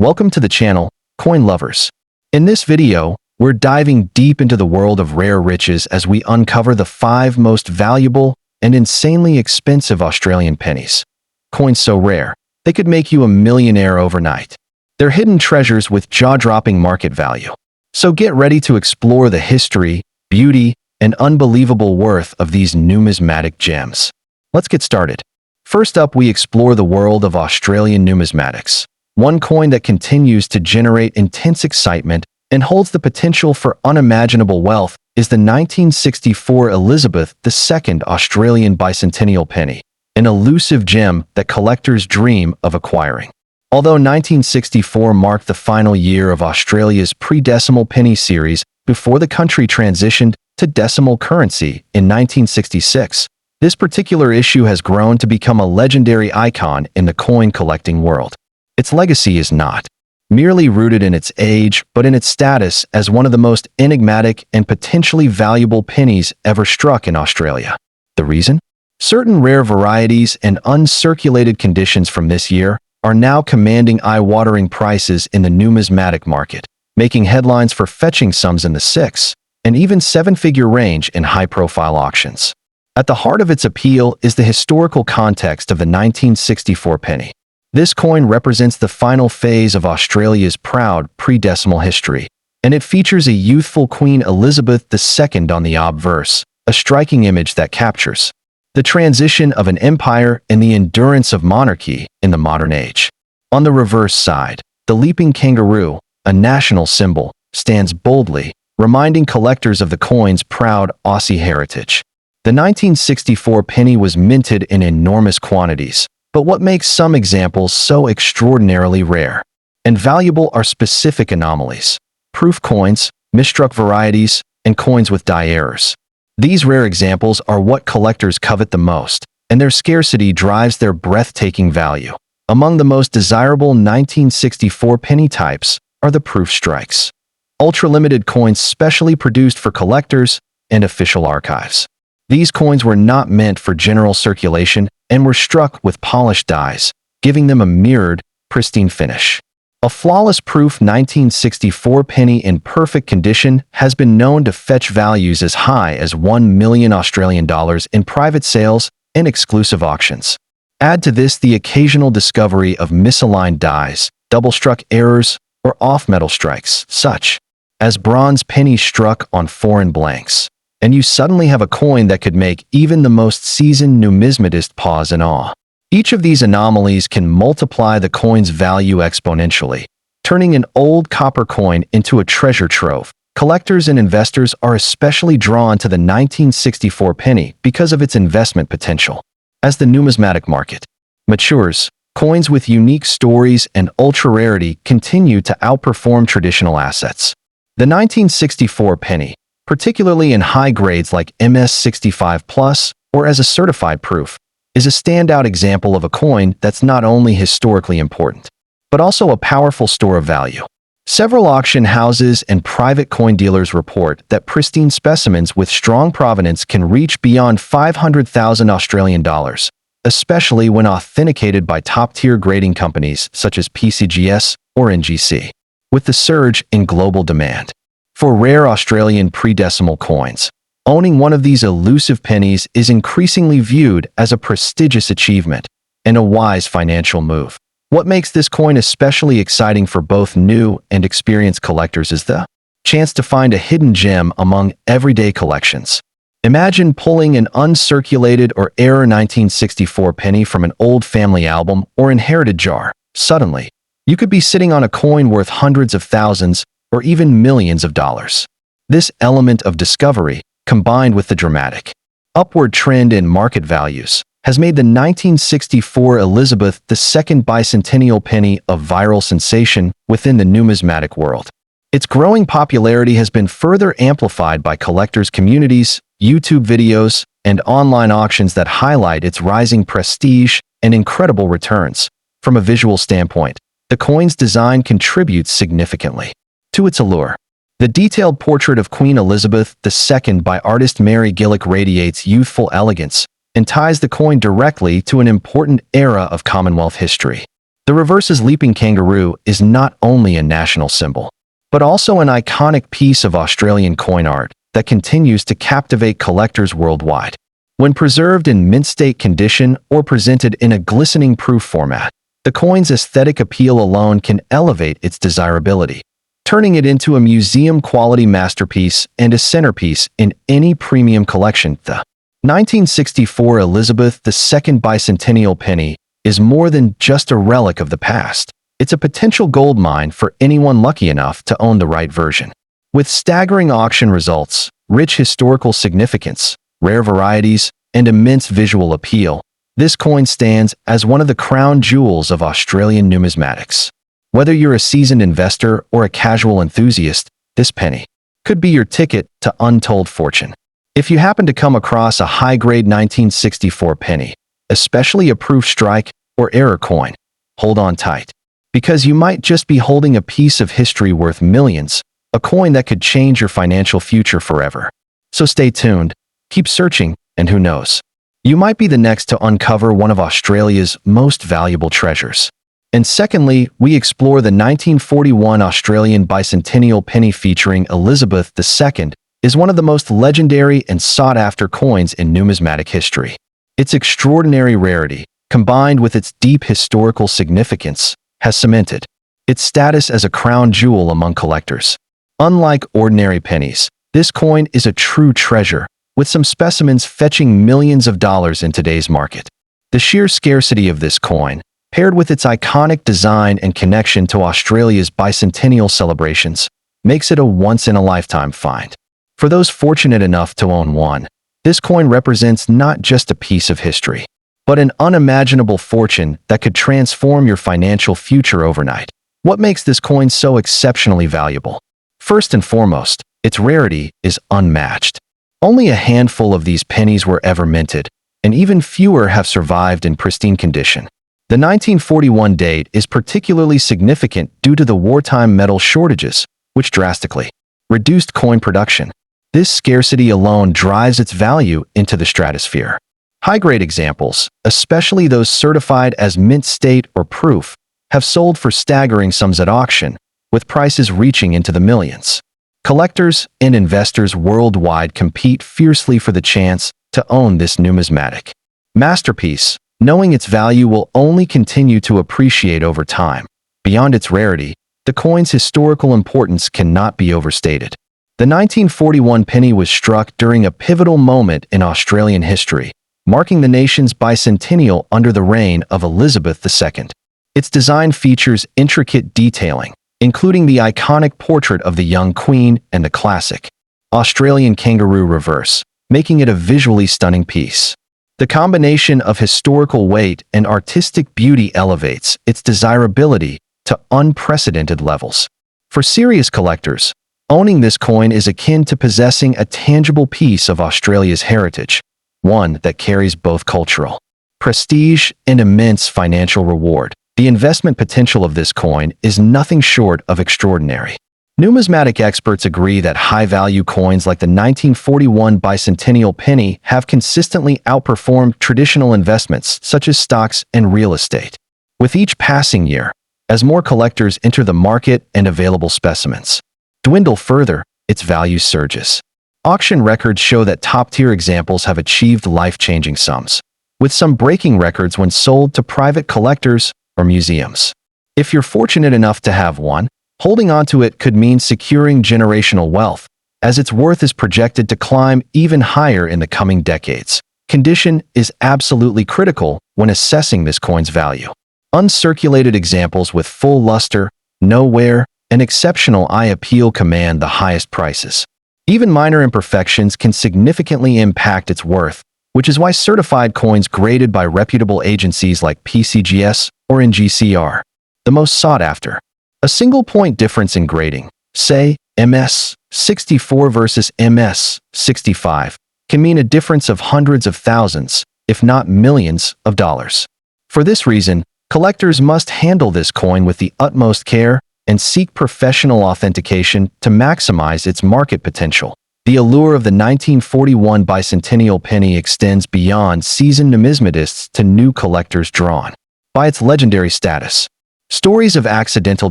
Welcome to the channel, Coin Lovers. In this video, we're diving deep into the world of rare riches as we uncover the 5 most valuable and insanely expensive Australian pennies. Coins so rare, they could make you a millionaire overnight. They're hidden treasures with jaw-dropping market value. So get ready to explore the history, beauty, and unbelievable worth of these numismatic gems. Let's get started. First up, we explore the world of Australian numismatics. One coin that continues to generate intense excitement and holds the potential for unimaginable wealth is the 1964 Elizabeth II Australian bicentennial penny, an elusive gem that collectors dream of acquiring. Although 1964 marked the final year of Australia's pre-decimal penny series before the country transitioned to decimal currency in 1966, this particular issue has grown to become a legendary icon in the coin collecting world. Its legacy is not merely rooted in its age, but in its status as one of the most enigmatic and potentially valuable pennies ever struck in Australia. The reason? Certain rare varieties and uncirculated conditions from this year are now commanding eye-watering prices in the numismatic market, making headlines for fetching sums in the 6- and even 7-figure range in high-profile auctions. At the heart of its appeal is the historical context of the 1964 penny. This coin represents the final phase of Australia's proud pre-decimal history, and it features a youthful Queen Elizabeth II on the obverse, a striking image that captures the transition of an empire and the endurance of monarchy in the modern age. On the reverse side, the leaping kangaroo, a national symbol, stands boldly, reminding collectors of the coin's proud Aussie heritage. The 1964 penny was minted in enormous quantities, but what makes some examples so extraordinarily rare and valuable are specific anomalies: proof coins, misstruck varieties, and coins with die errors. These rare examples are what collectors covet the most, and their scarcity drives their breathtaking value. Among the most desirable 1964 penny types are the proof strikes, ultra-limited coins specially produced for collectors and official archives. These coins were not meant for general circulation and were struck with polished dies, giving them a mirrored, pristine finish. A flawless proof 1964 penny in perfect condition has been known to fetch values as high as $1 million Australian dollars in private sales and exclusive auctions. Add to this the occasional discovery of misaligned dies, double-struck errors, or off-metal strikes, such as bronze pennies struck on foreign blanks, and you suddenly have a coin that could make even the most seasoned numismatist pause in awe. Each of these anomalies can multiply the coin's value exponentially, turning an old copper coin into a treasure trove. Collectors and investors are especially drawn to the 1964 penny because of its investment potential. As the numismatic market matures, coins with unique stories and ultra-rarity continue to outperform traditional assets. The 1964 penny, particularly in high grades like MS65+ or as a certified proof, is a standout example of a coin that's not only historically important, but also a powerful store of value. Several auction houses and private coin dealers report that pristine specimens with strong provenance can reach beyond 500,000 Australian dollars, especially when authenticated by top-tier grading companies such as PCGS or NGC. With the surge in global demand for rare Australian pre-decimal coins, owning one of these elusive pennies is increasingly viewed as a prestigious achievement and a wise financial move. What makes this coin especially exciting for both new and experienced collectors is the chance to find a hidden gem among everyday collections. Imagine pulling an uncirculated or error 1964 penny from an old family album or inherited jar. Suddenly, you could be sitting on a coin worth hundreds of thousands or even millions of dollars. This element of discovery, combined with the dramatic upward trend in market values, has made the 1964 Elizabeth II bicentennial penny a viral sensation within the numismatic world. Its growing popularity has been further amplified by collectors' communities, YouTube videos, and online auctions that highlight its rising prestige and incredible returns. From a visual standpoint, the coin's design contributes significantly to its allure. The detailed portrait of Queen Elizabeth II by artist Mary Gillick radiates youthful elegance and ties the coin directly to an important era of Commonwealth history. The reverse's leaping kangaroo is not only a national symbol, but also an iconic piece of Australian coin art that continues to captivate collectors worldwide. When preserved in mint-state condition or presented in a glistening proof format, the coin's aesthetic appeal alone can elevate its desirability, turning it into a museum-quality masterpiece and a centerpiece in any premium collection. The 1964 Elizabeth II bicentennial penny is more than just a relic of the past. It's a potential gold mine for anyone lucky enough to own the right version. With staggering auction results, rich historical significance, rare varieties, and immense visual appeal, this coin stands as one of the crown jewels of Australian numismatics. Whether you're a seasoned investor or a casual enthusiast, this penny could be your ticket to untold fortune. If you happen to come across a high-grade 1964 penny, especially a proof strike or error coin, hold on tight, because you might just be holding a piece of history worth millions, a coin that could change your financial future forever. So stay tuned, keep searching, and who knows, you might be the next to uncover one of Australia's most valuable treasures. And secondly, we explore the 1941 Australian bicentennial penny featuring Elizabeth II is one of the most legendary and sought-after coins in numismatic history. Its extraordinary rarity, combined with its deep historical significance, has cemented its status as a crown jewel among collectors. Unlike ordinary pennies, this coin is a true treasure, with some specimens fetching millions of dollars in today's market. The sheer scarcity of this coin, paired with its iconic design and connection to Australia's bicentennial celebrations, makes it a once-in-a-lifetime find. For those fortunate enough to own one, this coin represents not just a piece of history, but an unimaginable fortune that could transform your financial future overnight. What makes this coin so exceptionally valuable? First and foremost, its rarity is unmatched. Only a handful of these pennies were ever minted, and even fewer have survived in pristine condition. The 1941 date is particularly significant due to the wartime metal shortages, which drastically reduced coin production. This scarcity alone drives its value into the stratosphere. High-grade examples, especially those certified as mint state or proof, have sold for staggering sums at auction, with prices reaching into the millions. Collectors and investors worldwide compete fiercely for the chance to own this numismatic masterpiece, knowing its value will only continue to appreciate over time. Beyond its rarity, the coin's historical importance cannot be overstated. The 1941 penny was struck during a pivotal moment in Australian history, marking the nation's bicentennial under the reign of Elizabeth II. Its design features intricate detailing, including the iconic portrait of the young queen and the classic Australian kangaroo reverse, making it a visually stunning piece. The combination of historical weight and artistic beauty elevates its desirability to unprecedented levels. For serious collectors, owning this coin is akin to possessing a tangible piece of Australia's heritage, one that carries both cultural prestige and immense financial reward. The investment potential of this coin is nothing short of extraordinary. Numismatic experts agree that high-value coins like the 1941 bicentennial penny have consistently outperformed traditional investments such as stocks and real estate. With each passing year, as more collectors enter the market and available specimens dwindle further, its value surges. Auction records show that top-tier examples have achieved life-changing sums, with some breaking records when sold to private collectors or museums. If you're fortunate enough to have one, holding onto it could mean securing generational wealth, as its worth is projected to climb even higher in the coming decades. Condition is absolutely critical when assessing this coin's value. Uncirculated examples with full luster, no wear, and exceptional eye appeal command the highest prices. Even minor imperfections can significantly impact its worth, which is why certified coins graded by reputable agencies like PCGS or NGC are the most sought after. A single-point difference in grading, say MS 64 versus MS 65, can mean a difference of hundreds of thousands, if not millions, of dollars. For this reason, collectors must handle this coin with the utmost care and seek professional authentication to maximize its market potential. The allure of the 1941 bicentennial penny extends beyond seasoned numismatists to new collectors drawn by its legendary status. Stories of accidental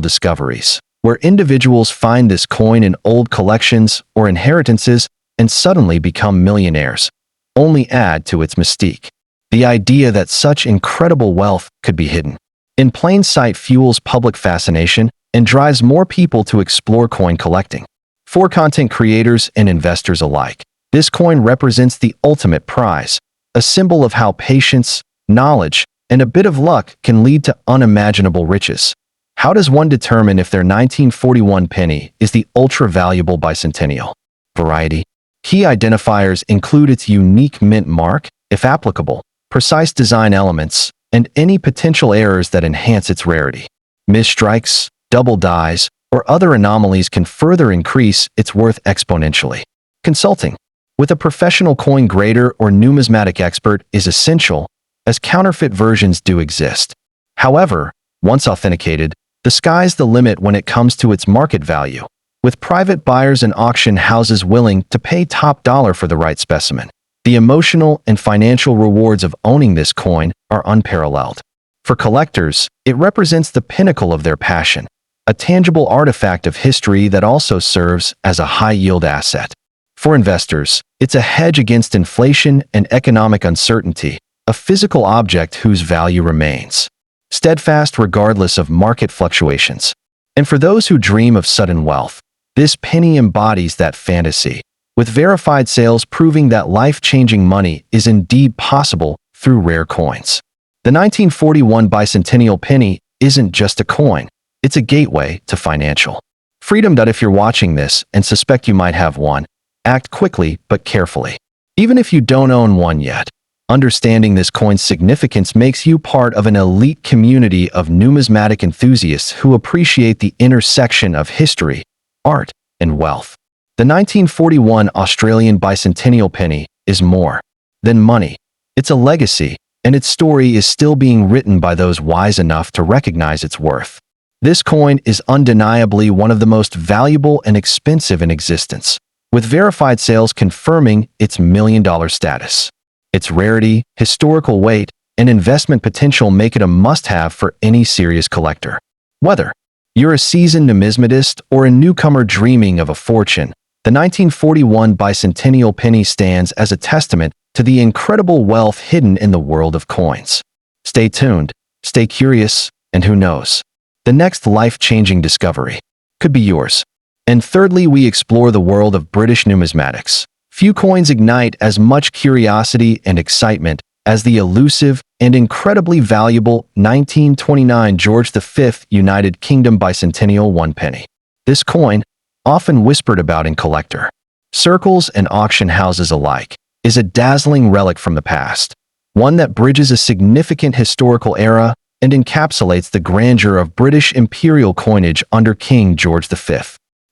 discoveries, where individuals find this coin in old collections or inheritances and suddenly become millionaires, only add to its mystique. The idea that such incredible wealth could be hidden in plain sight fuels public fascination and drives more people to explore coin collecting. For content creators and investors alike, this coin represents the ultimate prize, a symbol of how patience, knowledge, and a bit of luck can lead to unimaginable riches. How does one determine if their 1941 penny is the ultra-valuable bicentennial variety? Key identifiers include its unique mint mark, if applicable, precise design elements, and any potential errors that enhance its rarity. Misstrikes, double dies, or other anomalies can further increase its worth exponentially. Consulting with a professional coin grader or numismatic expert is essential, as counterfeit versions do exist. However, once authenticated, the sky's the limit when it comes to its market value, with private buyers and auction houses willing to pay top dollar for the right specimen. The emotional and financial rewards of owning this coin are unparalleled. For collectors, it represents the pinnacle of their passion, a tangible artifact of history that also serves as a high-yield asset. For investors, it's a hedge against inflation and economic uncertainty, a physical object whose value remains steadfast regardless of market fluctuations. And for those who dream of sudden wealth, this penny embodies that fantasy, with verified sales proving that life-changing money is indeed possible through rare coins. The 1941 bicentennial penny isn't just a coin, it's a gateway to financial freedom. If you're watching this and suspect you might have one, act quickly but carefully. Even if you don't own one yet, understanding this coin's significance makes you part of an elite community of numismatic enthusiasts who appreciate the intersection of history, art, and wealth. The 1941 Australian bicentennial penny is more than money. It's a legacy, and its story is still being written by those wise enough to recognize its worth. This coin is undeniably one of the most valuable and expensive in existence, with verified sales confirming its million-dollar status. Its rarity, historical weight, and investment potential make it a must-have for any serious collector. Whether you're a seasoned numismatist or a newcomer dreaming of a fortune, the 1941 bicentennial penny stands as a testament to the incredible wealth hidden in the world of coins. Stay tuned, stay curious, and who knows, the next life-changing discovery could be yours. And thirdly, we explore the world of British numismatics. Few coins ignite as much curiosity and excitement as the elusive and incredibly valuable 1929 George V United Kingdom bicentennial 1 penny. This coin, often whispered about in collector circles and auction houses alike, is a dazzling relic from the past, one that bridges a significant historical era and encapsulates the grandeur of British imperial coinage under King George V.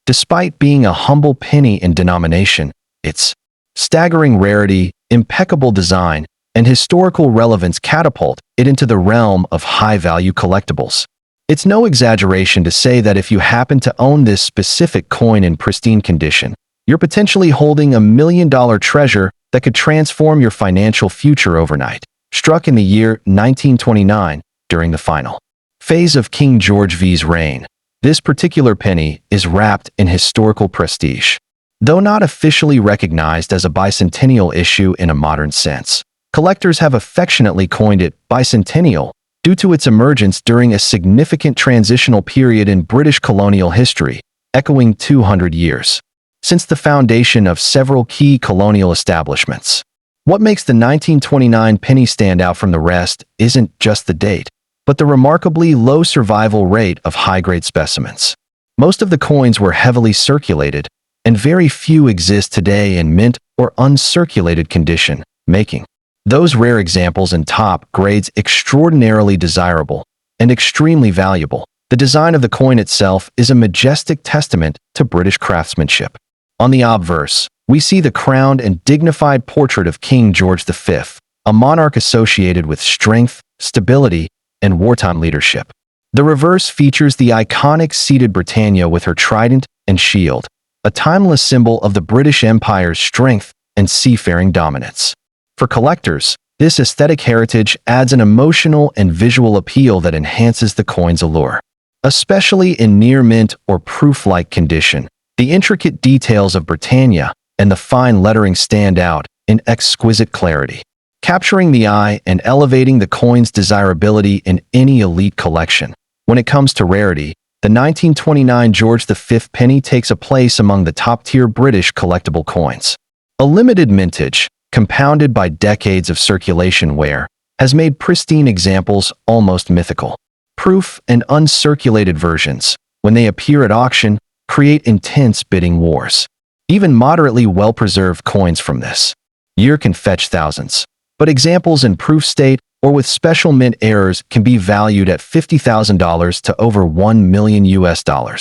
Despite being a humble penny in denomination, its staggering rarity, impeccable design, and historical relevance catapult it into the realm of high-value collectibles. It's no exaggeration to say that if you happen to own this specific coin in pristine condition, you're potentially holding a million-dollar treasure that could transform your financial future overnight. Struck in the year 1929, during the final phase of King George V's reign, this particular penny is wrapped in historical prestige. Though not officially recognized as a bicentennial issue in a modern sense, collectors have affectionately coined it bicentennial due to its emergence during a significant transitional period in British colonial history, echoing 200 years since the foundation of several key colonial establishments. What makes the 1929 penny stand out from the rest isn't just the date, but the remarkably low survival rate of high-grade specimens. Most of the coins were heavily circulated, and very few exist today in mint or uncirculated condition, making those rare examples in top grades extraordinarily desirable and extremely valuable. The design of the coin itself is a majestic testament to British craftsmanship. On the obverse, we see the crowned and dignified portrait of King George V, a monarch associated with strength, stability, and wartime leadership. The reverse features the iconic seated Britannia with her trident and shield, a timeless symbol of the British Empire's strength and seafaring dominance. For collectors, This aesthetic heritage adds an emotional and visual appeal that enhances the coin's allure. Especially in near-mint or proof-like condition, the intricate details of Britannia and the fine lettering stand out in exquisite clarity, capturing the eye and elevating the coin's desirability in any elite collection. When it comes to rarity, the 1929 George V penny takes a place among the top-tier British collectible coins. A limited mintage, compounded by decades of circulation wear, has made pristine examples almost mythical. Proof and uncirculated versions, when they appear at auction, create intense bidding wars. Even moderately well-preserved coins from this year can fetch thousands, but examples in proof state or with special mint errors can be valued at $50,000 to over $1 million,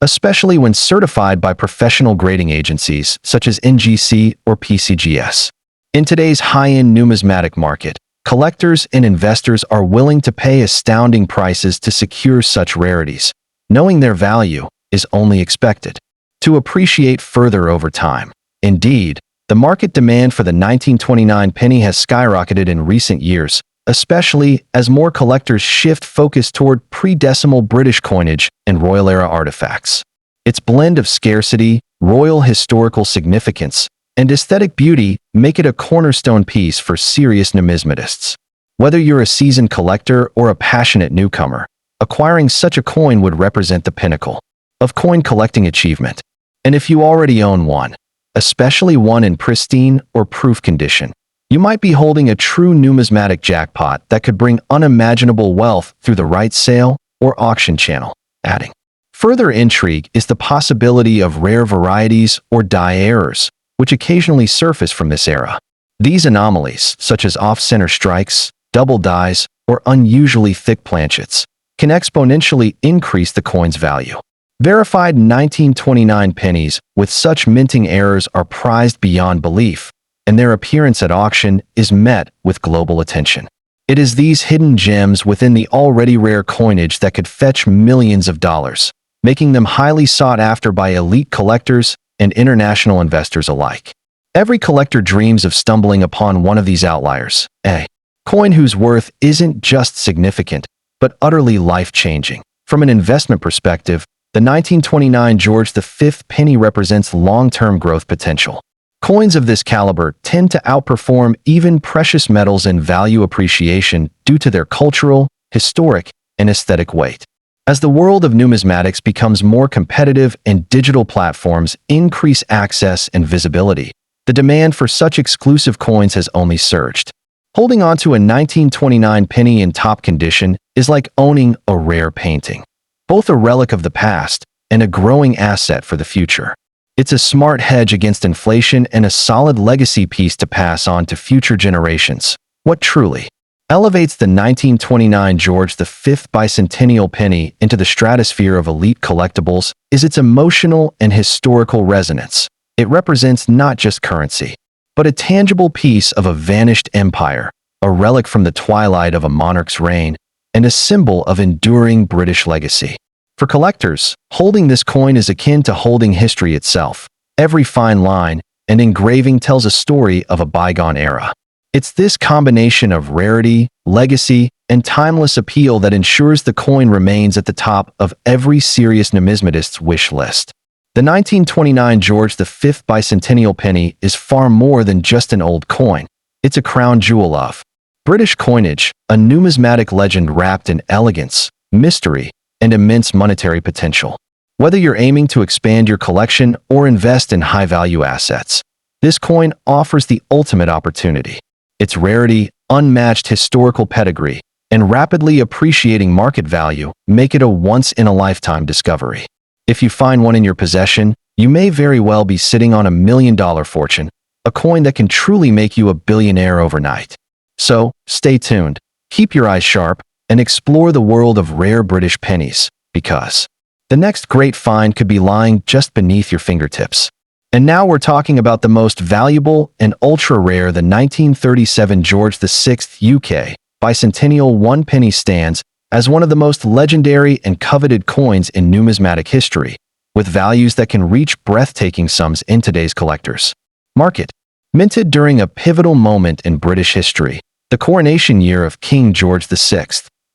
especially when certified by professional grading agencies such as NGC or PCGS. In today's high-end numismatic market, collectors and investors are willing to pay astounding prices to secure such rarities, knowing their value is only expected to appreciate further over time. Indeed, the market demand for the 1929 penny has skyrocketed in recent years, especially as more collectors shift focus toward pre-decimal British coinage and Royal-era artifacts. Its blend of scarcity, royal historical significance, and aesthetic beauty make it a cornerstone piece for serious numismatists. Whether you're a seasoned collector or a passionate newcomer, acquiring such a coin would represent the pinnacle of coin collecting achievement. And if you already own one, especially one in pristine or proof condition, you might be holding a true numismatic jackpot that could bring unimaginable wealth through the right sale or auction channel. Adding further intrigue is the possibility of rare varieties or die errors, which occasionally surface from this era. These anomalies, such as off-center strikes, double dies, or unusually thick planchets, can exponentially increase the coin's value. Verified 1929 pennies with such minting errors are prized beyond belief, and their appearance at auction is met with global attention. It is these hidden gems within the already rare coinage that could fetch millions of dollars, making them highly sought after by elite collectors and international investors alike. Every collector dreams of stumbling upon one of these outliers, a coin whose worth isn't just significant, but utterly life-changing. From an investment perspective, the 1929 George V penny represents long-term growth potential. Coins of this caliber tend to outperform even precious metals in value appreciation due to their cultural, historic, and aesthetic weight. As the world of numismatics becomes more competitive and digital platforms increase access and visibility, the demand for such exclusive coins has only surged. Holding onto a 1929 penny in top condition is like owning a rare painting, both a relic of the past and a growing asset for the future. It's a smart hedge against inflation and a solid legacy piece to pass on to future generations. What truly elevates the 1929 George V bicentennial penny into the stratosphere of elite collectibles is its emotional and historical resonance. It represents not just currency, but a tangible piece of a vanished empire, a relic from the twilight of a monarch's reign, and a symbol of enduring British legacy. For collectors, holding this coin is akin to holding history itself. Every fine line and engraving tells a story of a bygone era. It's this combination of rarity, legacy, and timeless appeal that ensures the coin remains at the top of every serious numismatist's wish list. The 1929 George V bicentennial penny is far more than just an old coin. It's a crown jewel of British coinage, a numismatic legend wrapped in elegance, mystery, and immense monetary potential. Whether you're aiming to expand your collection or invest in high-value assets, this coin offers the ultimate opportunity. Its rarity, unmatched historical pedigree, and rapidly appreciating market value make it a once-in-a-lifetime discovery. If you find one in your possession, you may very well be sitting on $1 million fortune, a coin that can truly make you a billionaire overnight. So, stay tuned, keep your eyes sharp, and explore the world of rare British pennies, because the next great find could be lying just beneath your fingertips. And now we're talking about the most valuable and ultra-rare, the 1937 George VI UK bicentennial 1 penny stands as one of the most legendary and coveted coins in numismatic history, with values that can reach breathtaking sums in today's collectors' market. Minted during a pivotal moment in British history, the coronation year of King George VI.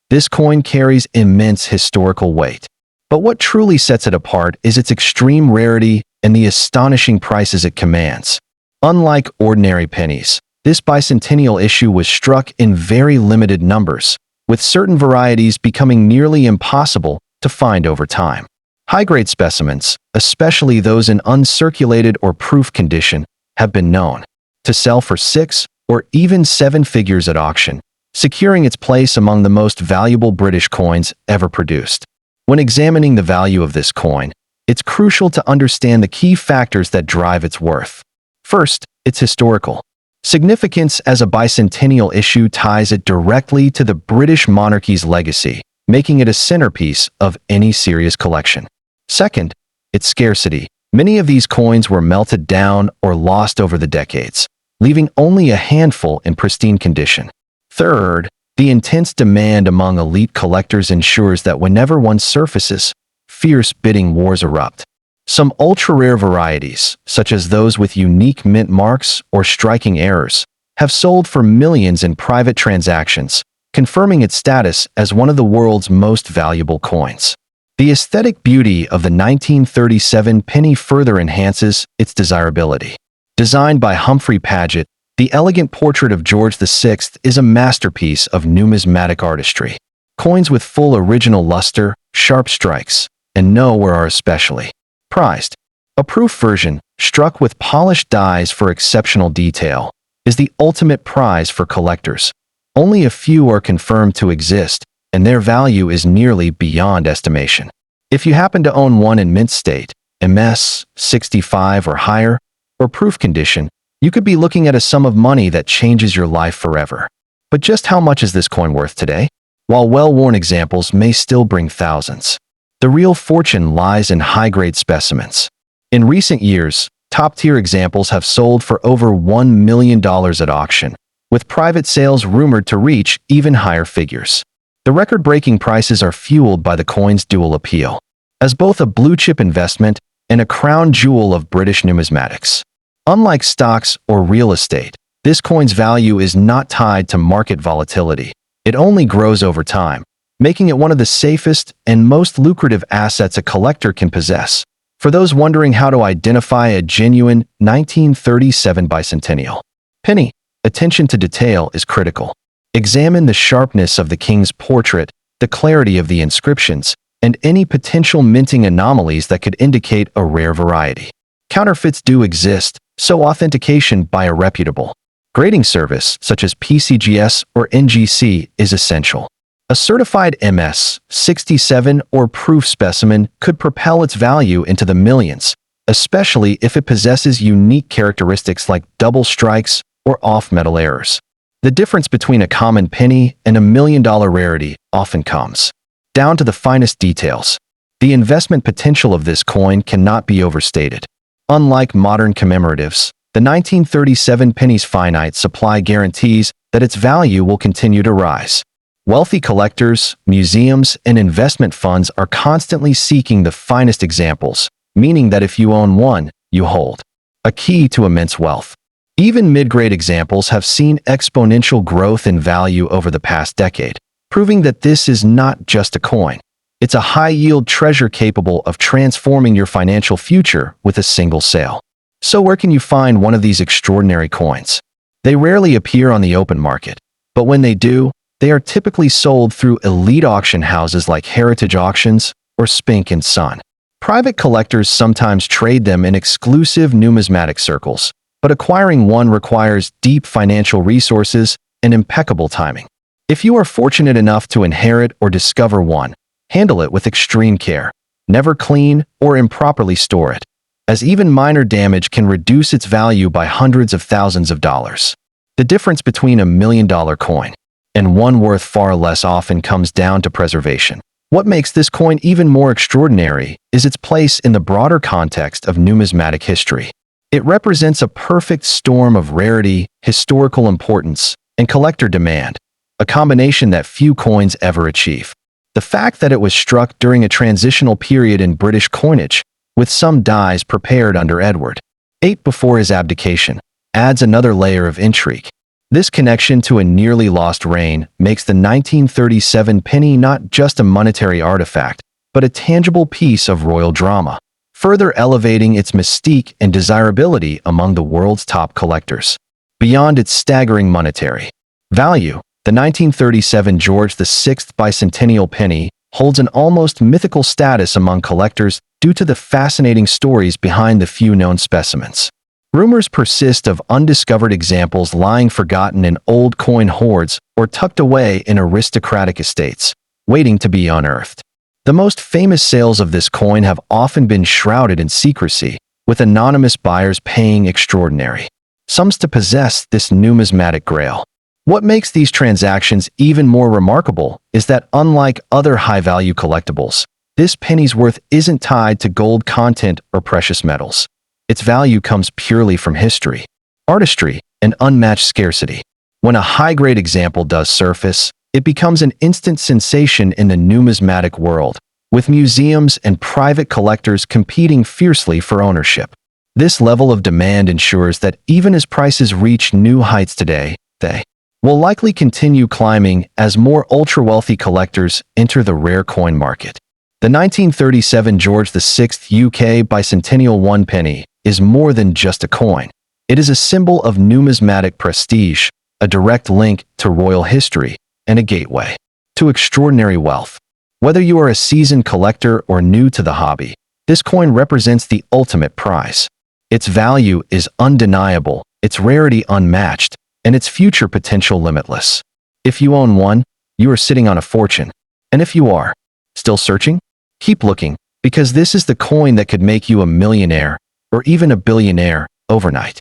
This coin carries immense historical weight. But what truly sets it apart is its extreme rarity and the astonishing prices it commands. Unlike ordinary pennies, this bicentennial issue was struck in very limited numbers, with certain varieties becoming nearly impossible to find over time. High-grade specimens, especially those in uncirculated or proof condition, have been known to sell for 6 or even 7 figures at auction, securing its place among the most valuable British coins ever produced. When examining the value of this coin, it's crucial to understand the key factors that drive its worth. First, its historical significance as a bicentennial issue ties it directly to the British monarchy's legacy, making it a centerpiece of any serious collection. Second, its scarcity. Many of these coins were melted down or lost over the decades, leaving only a handful in pristine condition. Third, the intense demand among elite collectors ensures that whenever one surfaces, fierce bidding wars erupt. Some ultra-rare varieties, such as those with unique mint marks or striking errors, have sold for millions in private transactions, confirming its status as one of the world's most valuable coins. The aesthetic beauty of the 1937 penny further enhances its desirability. Designed by Humphrey Paget, the elegant portrait of George VI is a masterpiece of numismatic artistry. Coins with full original luster, sharp strikes, and nowhere are especially prized. A proof version, struck with polished dies for exceptional detail, is the ultimate prize for collectors. Only a few are confirmed to exist, and their value is nearly beyond estimation. If you happen to own one in mint state, MS 65 or higher, or proof condition, you could be looking at a sum of money that changes your life forever. But just how much is this coin worth today? While well-worn examples may still bring thousands, the real fortune lies in high-grade specimens. In recent years, top-tier examples have sold for over $1 million at auction, with private sales rumored to reach even higher figures. The record-breaking prices are fueled by the coin's dual appeal, as both a blue-chip investment and a crown jewel of British numismatics. Unlike stocks or real estate, this coin's value is not tied to market volatility. It only grows over time, making it one of the safest and most lucrative assets a collector can possess. For those wondering how to identify a genuine 1937 bicentennial penny, attention to detail is critical. Examine the sharpness of the king's portrait, the clarity of the inscriptions, and any potential minting anomalies that could indicate a rare variety. Counterfeits do exist, so authentication by a reputable grading service such as PCGS or NGC is essential. A certified MS 67 or proof specimen could propel its value into the millions, especially if it possesses unique characteristics like double strikes or off-metal errors. The difference between a common penny and a million-dollar rarity often comes down to the finest details. The investment potential of this coin cannot be overstated. Unlike modern commemoratives, the 1937 penny's finite supply guarantees that its value will continue to rise. Wealthy collectors, museums, and investment funds are constantly seeking the finest examples, meaning that if you own one, you hold a key to immense wealth. Even mid-grade examples have seen exponential growth in value over the past decade, proving that this is not just a coin. It's a high-yield treasure capable of transforming your financial future with a single sale. So where can you find one of these extraordinary coins? They rarely appear on the open market, but when they do, they are typically sold through elite auction houses like Heritage Auctions or Spink & Son. Private collectors sometimes trade them in exclusive numismatic circles, but acquiring one requires deep financial resources and impeccable timing. If you are fortunate enough to inherit or discover one, handle it with extreme care. Never clean or improperly store it, as even minor damage can reduce its value by hundreds of thousands of dollars. The difference between $1 million coin and one worth far less often comes down to preservation. What makes this coin even more extraordinary is its place in the broader context of numismatic history. It represents a perfect storm of rarity, historical importance, and collector demand, a combination that few coins ever achieve. The fact that it was struck during a transitional period in British coinage, with some dies prepared under Edward VIII before his abdication, adds another layer of intrigue. This connection to a nearly lost reign makes the 1937 penny not just a monetary artifact, but a tangible piece of royal drama, further elevating its mystique and desirability among the world's top collectors. Beyond its staggering monetary value, the 1937 George VI bicentennial penny holds an almost mythical status among collectors due to the fascinating stories behind the few known specimens. Rumors persist of undiscovered examples lying forgotten in old coin hoards or tucked away in aristocratic estates, waiting to be unearthed. The most famous sales of this coin have often been shrouded in secrecy, with anonymous buyers paying extraordinary sums to possess this numismatic grail. What makes these transactions even more remarkable is that unlike other high-value collectibles, this penny's worth isn't tied to gold content or precious metals. Its value comes purely from history, artistry, and unmatched scarcity. When a high-grade example does surface, it becomes an instant sensation in the numismatic world, with museums and private collectors competing fiercely for ownership. This level of demand ensures that even as prices reach new heights today, they will likely continue climbing as more ultra-wealthy collectors enter the rare coin market. The 1937 George VI UK bicentennial 1 penny is more than just a coin. It is a symbol of numismatic prestige, a direct link to royal history, and a gateway to extraordinary wealth. Whether you are a seasoned collector or new to the hobby, this coin represents the ultimate prize. Its value is undeniable, its rarity unmatched, and its future potential limitless. If you own one, you are sitting on a fortune. And if you are still searching, keep looking, because this is the coin that could make you a millionaire or even a billionaire overnight.